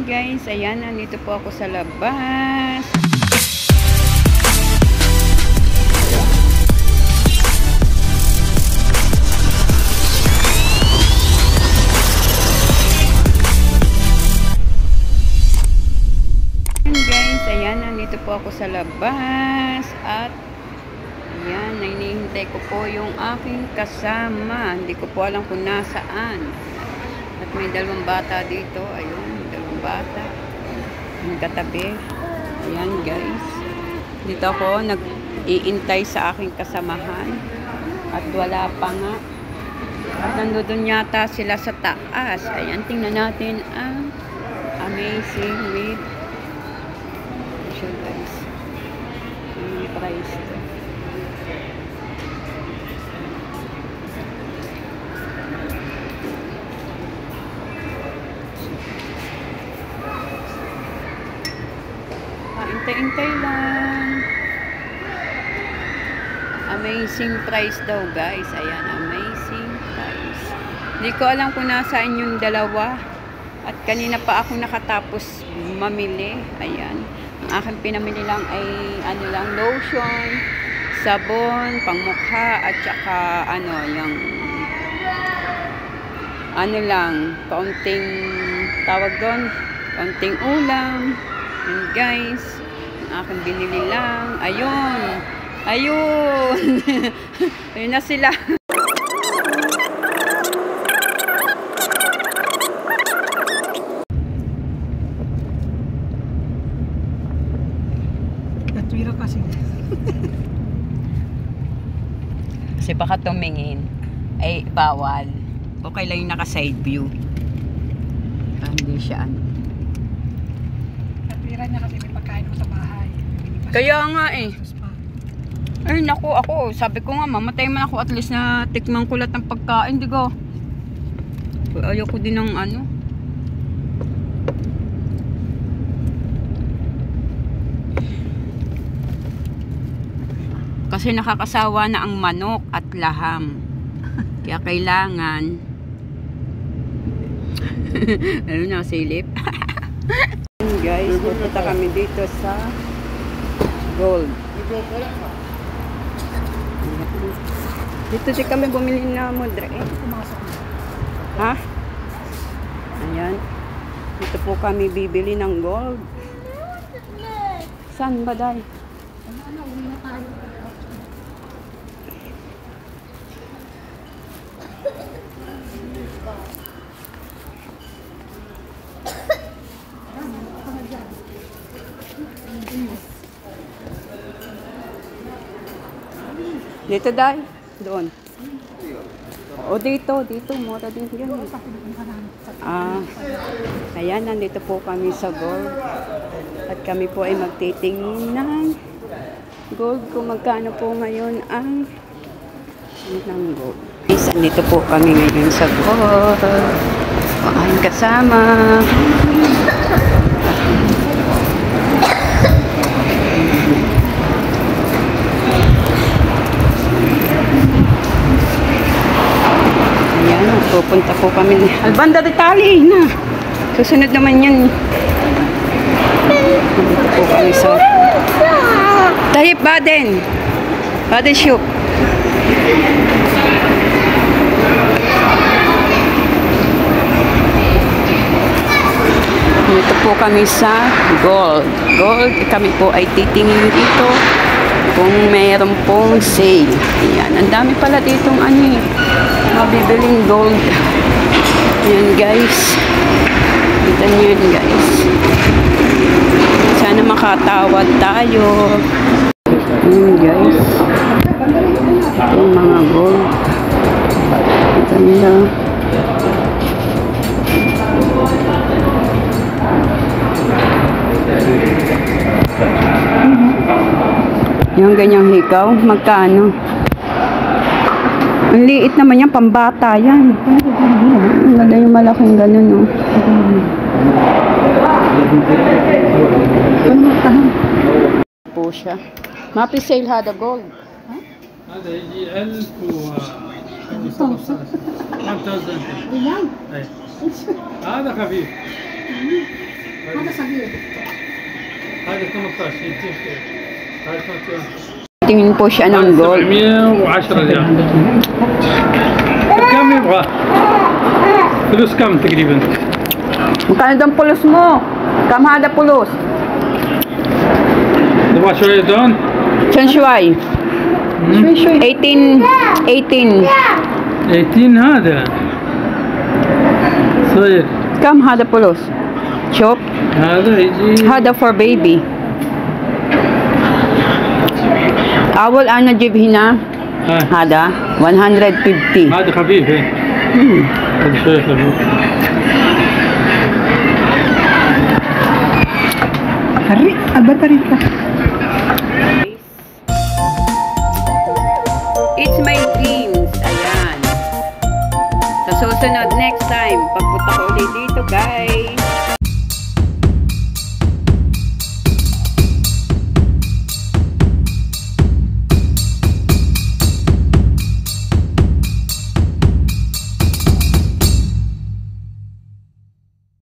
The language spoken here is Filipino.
Guys, ayan, nandito po ako sa labas. Guys, ayan, nandito po ako sa labas at ayan, hinihintay ko po yung aking kasama. Hindi ko po alam kung nasaan. At may dalawang bata dito. Ayun, dalawang bata. Nagkatabi. Ayan guys. Dito ako nag-iintay sa aking kasamahan. At wala pa nga. At nandun yata sila sa taas. Ayan, tingnan natin ang amazing with guys. Yung price to. Hintay-hintay lang. Amazing price daw guys. Ayan, amazing price. Hindi ko alam kung nasaan yung dalawa. At kanina pa ako nakatapos mamili. Ayan. Ang aking pinamili lang ay ano lang, lotion, sabon, pangmukha, at saka ano, yung ano lang, kaunting tawag doon, kaunting ulam. Yun guys, ang aking binili lang. Ayun. Ayun. Ayun na sila. Natwira kasi. Kasi baka tumingin ay bawal. Okay lang yung naka side view. Hindi siya ano. Natwira niya kasi may pagkain mo sa bahay. Kaya nga eh. Ay naku, ako sabi ko nga mamatay man ako at least na tikman ko lahat ng pagkain, di ko. Ayoko din ng ano. Kasi nakakasawa na ang manok at laham. Kaya kailangan ano na, silip. Guys, pupunta kami dito sa Gold. Dito din kami bumili na mudra eh. Ha? Ayan. Dito po kami bibili ng gold. Saan ba dahil? Dito dahil? Doon. O dito, mura din yan. Ayan, nandito po kami sa gold. At kami po ay magtitingin ng gold kung magkano po ngayon ang gold. Guys, nandito po kami ngayon sa gold. Ang kasama. Pupunta po kami ni Albanda de Tali na. Susunod naman yan. Dito po kami sa Tahip Baden. Baden Shop. Dito po kami sa Gold. Gold, kami po ay titingin dito kung mayroon pong sale. Ayan, ang dami pala ditong ano, mabibiling gold. Ayan guys. Kita nyo yun guys. Sana makatawad tayo. Ayan guys. Yung mga gold. Kita nyo. Yung ganyang hikaw, magkano? Ang liit naman yan, pambata yan. Ang ganda yung malaking ganun, no? Po siya. Mapi sale hada gold. هذا يجي 1000 و 1000 هذا خفيف هذا صغير. هذا 18 يجيك. هذا 18. Tingin po siya ng gold. 710 ريال. كم يبغى؟ فلوس كم تقريبا؟ Magkano daw pulos mo? Kamhada pulos. تبغى شوية دون؟ Chanshuay. 18. 18 هذا. صغير. Kam hada pulos. Chop. هذا يجي Hada for baby. Awal ana jib hina. Hada 150. هذا خفيف ايه. هذا شوية خفيف. Hari, albatarita. It's my dreams. Ayan. Sa susunod next time, pagpunta ko ulit dito, guys.